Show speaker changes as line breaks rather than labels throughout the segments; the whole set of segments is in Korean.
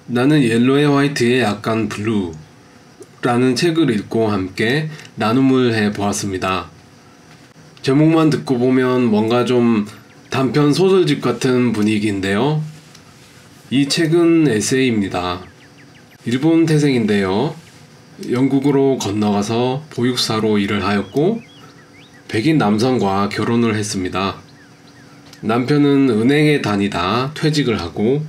나는 옐로에 화이트의 약간 블루 라는 책을 읽고 함께 나눔을 해 보았습니다. 제목만 듣고 보면 뭔가 좀 단편 소설집 같은 분위기인데요. 이 책은 에세이입니다. 일본 태생인데요. 영국으로 건너가서 보육사로 일을 하였고 백인 남성과 결혼을 했습니다. 남편은 은행에 다니다 퇴직을 하고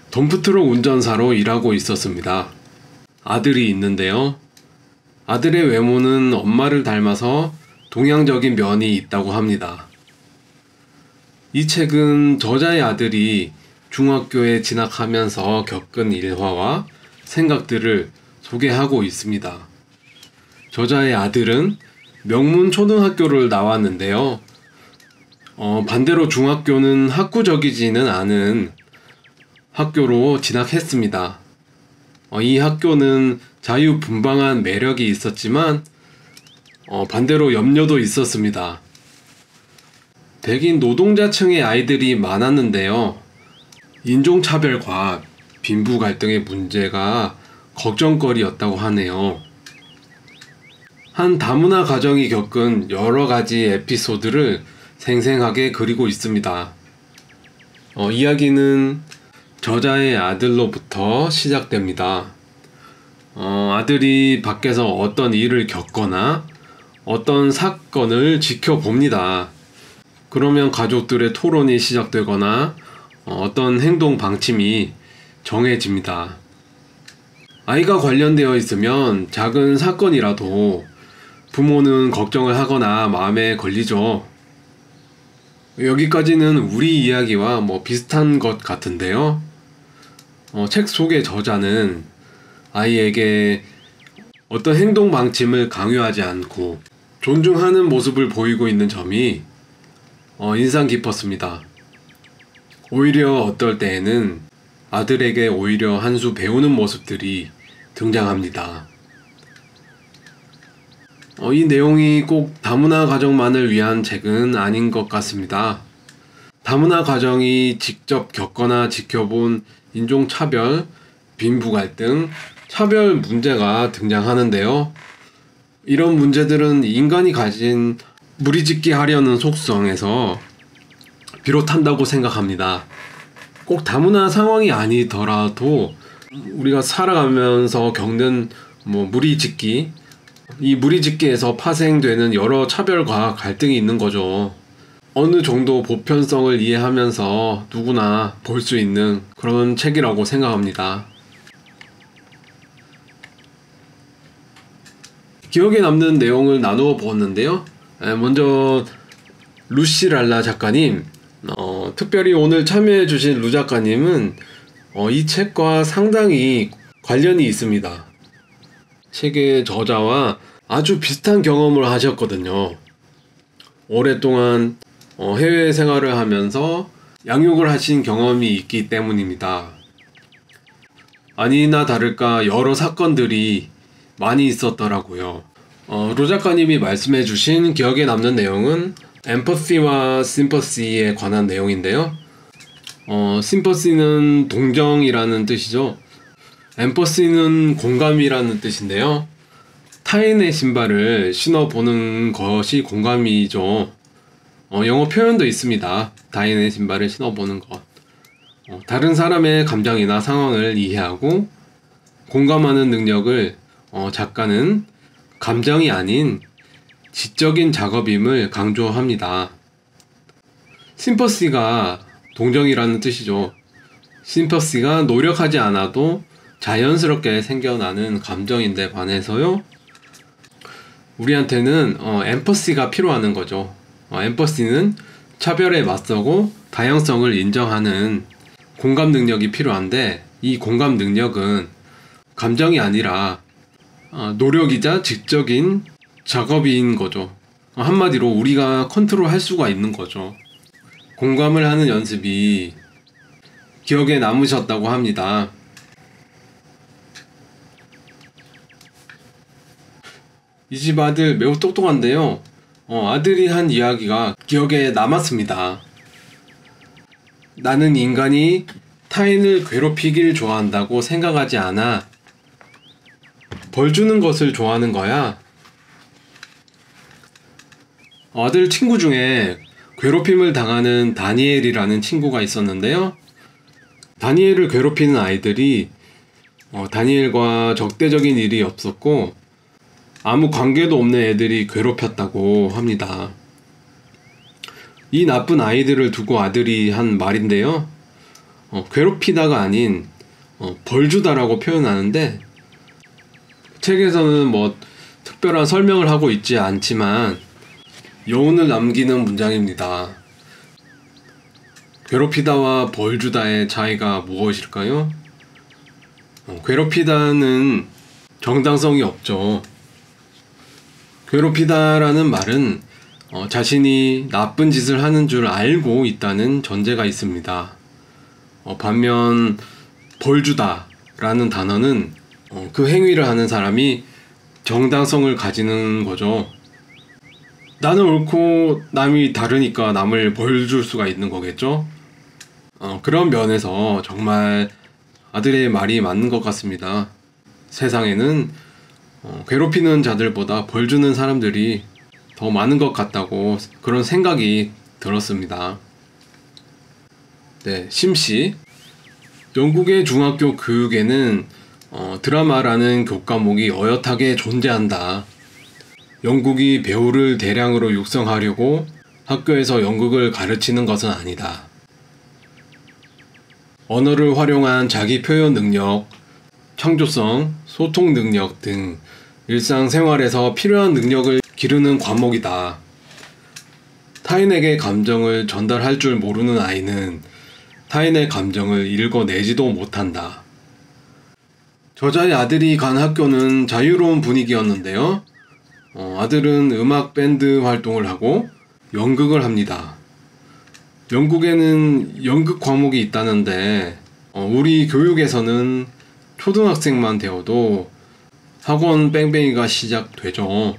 덤프트럭 운전사로 일하고 있었습니다. 아들이 있는데요. 아들의 외모는 엄마를 닮아서 동양적인 면이 있다고 합니다. 이 책은 저자의 아들이 중학교에 진학하면서 겪은 일화와 생각들을 소개하고 있습니다. 저자의 아들은 명문 초등학교를 나왔는데요. 반대로 중학교는 학구적이지는 않은 학교로 진학했습니다. 이 학교는 자유분방한 매력이 있었지만 반대로 염려도 있었습니다. 백인 노동자층의 아이들이 많았는데요. 인종차별과 빈부 갈등의 문제가 걱정거리였다고 하네요. 한 다문화 가정이 겪은 여러 가지 에피소드를 생생하게 그리고 있습니다. 이야기는 저자의 아들로부터 시작됩니다. 아들이 밖에서 어떤 일을 겪거나 어떤 사건을 지켜봅니다. 그러면 가족들의 토론이 시작되거나 어떤 행동 방침이 정해집니다. 아이가 관련되어 있으면 작은 사건이라도 부모는 걱정을 하거나 마음에 걸리죠. 여기까지는 우리 이야기와 비슷한 것 같은데요. 책 속의 저자는 아이에게 어떤 행동 방침을 강요하지 않고 존중하는 모습을 보이고 있는 점이 인상 깊었습니다. 오히려 어떨 때에는 아들에게 오히려 한 수 배우는 모습들이 등장합니다. 이 내용이 꼭 다문화 가정만을 위한 책은 아닌 것 같습니다. 다문화 가정이 직접 겪거나 지켜본 인종차별, 빈부 갈등, 차별 문제가 등장하는데요. 이런 문제들은 인간이 가진 무리짓기 하려는 속성에서 비롯한다고 생각합니다. 꼭 다문화 상황이 아니더라도 우리가 살아가면서 겪는 무리짓기, 이 무리짓기에서 파생되는 여러 차별과 갈등이 있는 거죠. 어느 정도 보편성을 이해하면서 누구나 볼 수 있는 그런 책이라고 생각합니다. 기억에 남는 내용을 나누어 보았는데요. 먼저 루시랄라 작가님, 특별히 오늘 참여해주신 루 작가님은 이 책과 상당히 관련이 있습니다. 책의 저자와 아주 비슷한 경험을 하셨거든요. 오랫동안 해외 생활을 하면서 양육을 하신 경험이 있기 때문입니다. 아니나 다를까 여러 사건들이 많이 있었더라고요. 루 작가님이 말씀해 주신 기억에 남는 내용은 엠퍼시와 심퍼시에 관한 내용인데요. 심퍼시는 동정이라는 뜻이죠. 엠퍼시는 공감이라는 뜻인데요. 타인의 신발을 신어보는 것이 공감이죠. 영어 표현도 있습니다. 타인의 신발을 신어보는 것. 다른 사람의 감정이나 상황을 이해하고 공감하는 능력을 작가는 감정이 아닌 지적인 작업임을 강조합니다. 심퍼시가 동정이라는 뜻이죠. 심퍼시가 노력하지 않아도 자연스럽게 생겨나는 감정인데 반해서요, 우리한테는 엠퍼시가 필요하는 거죠. 엠퍼시는 차별에 맞서고 다양성을 인정하는 공감 능력이 필요한데, 이 공감 능력은 감정이 아니라 노력이자 지적인 작업인 거죠. 한마디로 우리가 컨트롤할 수가 있는 거죠. 공감을 하는 연습이 기억에 남으셨다고 합니다. 이 집 아들 매우 똑똑한데요. 아들이 한 이야기가 기억에 남았습니다. 나는 인간이 타인을 괴롭히길 좋아한다고 생각하지 않아. 벌 주는 것을 좋아하는 거야. 아들 친구 중에 괴롭힘을 당하는 다니엘이라는 친구가 있었는데요. 다니엘을 괴롭히는 아이들이 다니엘과 적대적인 일이 없었고 아무 관계도 없는 애들이 괴롭혔다고 합니다. 이 나쁜 아이들을 두고 아들이 한 말인데요. 괴롭히다가 아닌 벌 주다라고 표현하는데 책에서는 뭐 특별한 설명을 하고 있지 않지만 여운을 남기는 문장입니다. 괴롭히다와 벌 주다의 차이가 무엇일까요? 괴롭히다는 정당성이 없죠. 괴롭히다라는 말은 자신이 나쁜 짓을 하는 줄 알고 있다는 전제가 있습니다. 반면 벌 주다라는 단어는 그 행위를 하는 사람이 정당성을 가지는 거죠. 나는 옳고 남이 다르니까 남을 벌 줄 수가 있는 거겠죠? 그런 면에서 정말 아들의 말이 맞는 것 같습니다. 세상에는 괴롭히는 자들보다 벌 주는 사람들이 더 많은 것 같다고 그런 생각이 들었습니다. 네, 심씨. 영국의 중학교 교육에는 드라마라는 교과목이 어엿하게 존재한다. 영국이 배우를 대량으로 육성하려고 학교에서 연극을 가르치는 것은 아니다. 언어를 활용한 자기 표현 능력, 창조성, 소통 능력 등 일상생활에서 필요한 능력을 기르는 과목이다. 타인에게 감정을 전달할 줄 모르는 아이는 타인의 감정을 읽어내지도 못한다. 저자의 아들이 간 학교는 자유로운 분위기였는데요. 아들은 음악 밴드 활동을 하고 연극을 합니다. 영국에는 연극 과목이 있다는데 우리 교육에서는 초등학생만 되어도 학원 뺑뺑이가 시작되죠.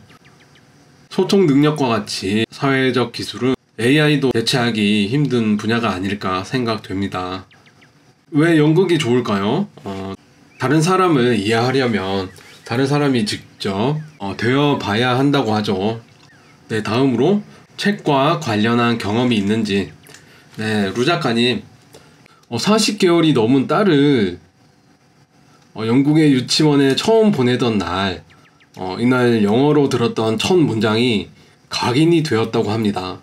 소통 능력과 같이 사회적 기술은 AI도 대체하기 힘든 분야가 아닐까 생각됩니다. 왜 연극이 좋을까요? 다른 사람을 이해하려면 다른 사람이 직접 되어 봐야 한다고 하죠. 네, 다음으로 책과 관련한 경험이 있는지. 네, 루 작가님, 40개월이 넘은 딸을 영국의 유치원에 처음 보내던 날, 이날 영어로 들었던 첫 문장이 각인이 되었다고 합니다.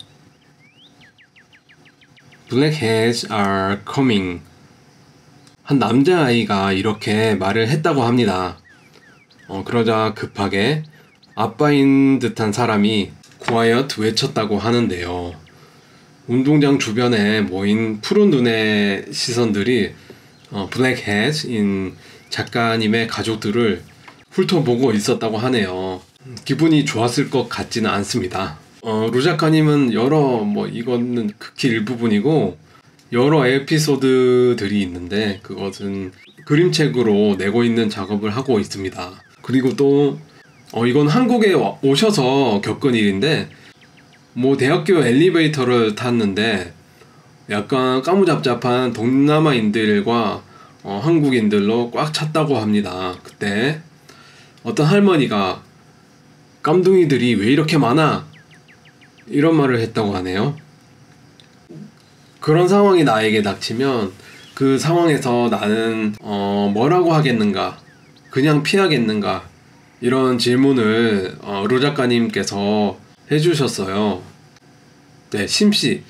Blackheads are coming. 한 남자아이가 이렇게 말을 했다고 합니다. 그러자 급하게 아빠인 듯한 사람이 quiet 외쳤다고 하는데요. 운동장 주변에 모인 푸른 눈의 시선들이 블랙헤드인 작가님의 가족들을 훑어보고 있었다고 하네요. 기분이 좋았을 것 같지는 않습니다. 루 작가님은 이거는 극히 일부분이고 여러 에피소드들이 있는데 그것은 그림책으로 내고 있는 작업을 하고 있습니다. 그리고 또 이건 한국에 오셔서 겪은 일인데 대학교 엘리베이터를 탔는데 약간 까무잡잡한 동남아인들과 한국인들로 꽉 찼다고 합니다. 그때 어떤 할머니가 깜둥이들이 왜 이렇게 많아? 이런 말을 했다고 하네요. 그런 상황이 나에게 닥치면 그 상황에서 나는 뭐라고 하겠는가? 그냥 피하겠는가? 이런 질문을 루 작가님께서 해주셨어요. 네, 심씨.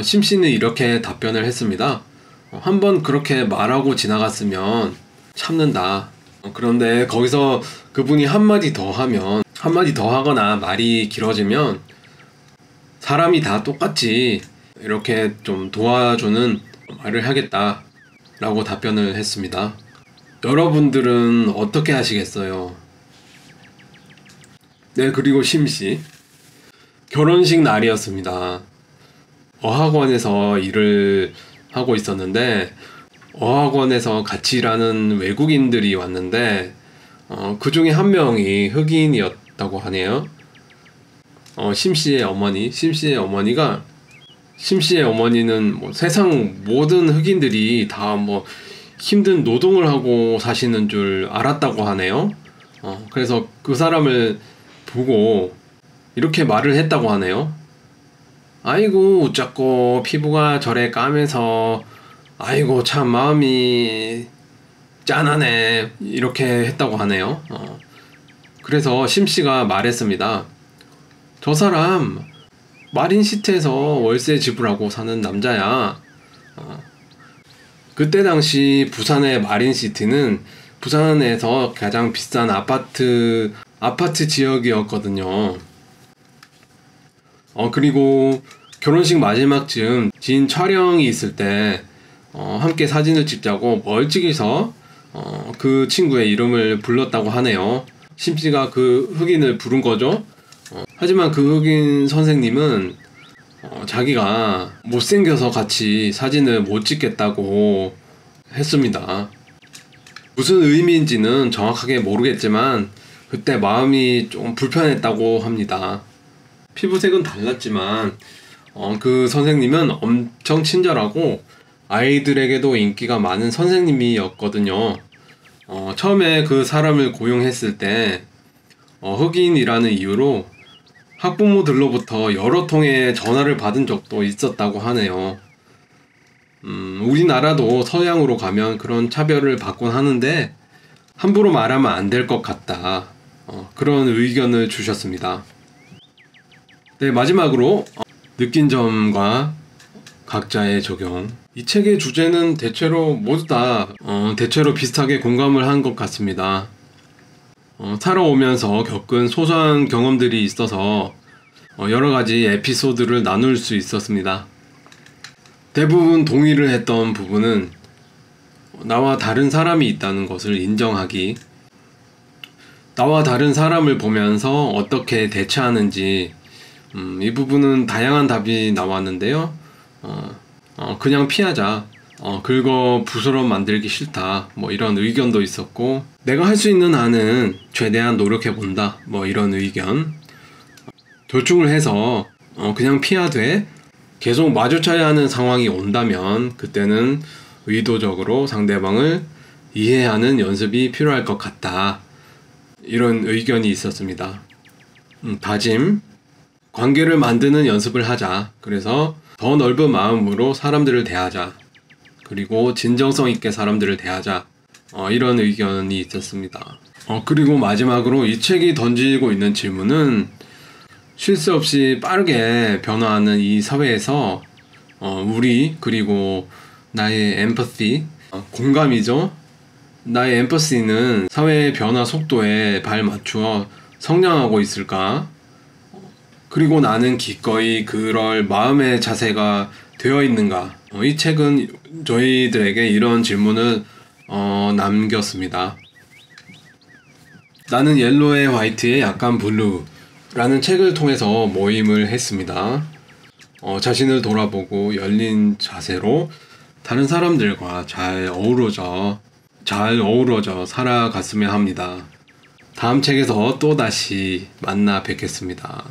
심씨는 이렇게 답변을 했습니다. 한번 그렇게 말하고 지나갔으면 참는다. 그런데 거기서 그분이 한마디 더 하거나 말이 길어지면 사람이 다 똑같이 이렇게 좀 도와주는 말을 하겠다 라고 답변을 했습니다. 여러분들은 어떻게 하시겠어요? 네, 그리고 심씨. 결혼식 날이었습니다. 어학원에서 일을 하고 있었는데 어학원에서 같이 일하는 외국인들이 왔는데 그 중에 한 명이 흑인이었다고 하네요. 심씨의 어머니가 심씨의 어머니는 뭐 세상 모든 흑인들이 다 뭐 힘든 노동을 하고 사시는 줄 알았다고 하네요. 그래서 그 사람을 보고 이렇게 말을 했다고 하네요. 아이고 웃자고 피부가 저래 까매서 아이고 참 마음이 짠하네 이렇게 했다고 하네요. 그래서 심씨가 말했습니다. 저 사람 마린시티에서 월세 지불하고 사는 남자야. 그때 당시 부산의 마린시티는 부산에서 가장 비싼 아파트 지역이었거든요. 그리고 결혼식 마지막 즈음 지인 촬영이 있을 때 함께 사진을 찍자고 멀찍이서 그 친구의 이름을 불렀다고 하네요. 심씨가 그 흑인을 부른 거죠. 하지만 그 흑인 선생님은 자기가 못생겨서 같이 사진을 못 찍겠다고 했습니다. 무슨 의미인지는 정확하게 모르겠지만 그때 마음이 좀 불편했다고 합니다. 피부색은 달랐지만 그 선생님은 엄청 친절하고 아이들에게도 인기가 많은 선생님이었거든요. 처음에 그 사람을 고용했을 때 흑인이라는 이유로 학부모들로부터 여러 통의 전화를 받은 적도 있었다고 하네요. 우리나라도 서양으로 가면 그런 차별을 받곤 하는데 함부로 말하면 안 될 것 같다. 그런 의견을 주셨습니다. 네, 마지막으로 느낀 점과 각자의 적용. 이 책의 주제는 대체로 모두 다 대체로 비슷하게 공감을 한 것 같습니다. 살아오면서 겪은 소소한 경험들이 있어서 여러 가지 에피소드를 나눌 수 있었습니다. 대부분 동의를 했던 부분은 나와 다른 사람이 있다는 것을 인정하기, 나와 다른 사람을 보면서 어떻게 대처하는지, 이 부분은 다양한 답이 나왔는데요. 그냥 피하자, 긁어 부스럼 만들기 싫다, 뭐 이런 의견도 있었고, 내가 할 수 있는 한은 최대한 노력해본다, 뭐 이런 의견. 절충을 해서 그냥 피하되 계속 마주쳐야 하는 상황이 온다면 그때는 의도적으로 상대방을 이해하는 연습이 필요할 것 같다, 이런 의견이 있었습니다. 다짐, 관계를 만드는 연습을 하자. 그래서 더 넓은 마음으로 사람들을 대하자. 그리고 진정성 있게 사람들을 대하자. 이런 의견이 있었습니다. 그리고 마지막으로 이 책이 던지고 있는 질문은 쉴 새 없이 빠르게 변화하는 이 사회에서 우리 그리고 나의 엠퍼시, 공감이죠. 나의 엠퍼시는 사회의 변화 속도에 발맞추어 성장하고 있을까? 그리고 나는 기꺼이 그럴 마음의 자세가 되어 있는가? 이 책은 저희들에게 이런 질문을 남겼습니다. 나는 옐로에 화이트에 약간 블루 라는 책을 통해서 모임을 했습니다. 자신을 돌아보고 열린 자세로 다른 사람들과 잘 어우러져 살아갔으면 합니다. 다음 책에서 또다시 만나 뵙겠습니다.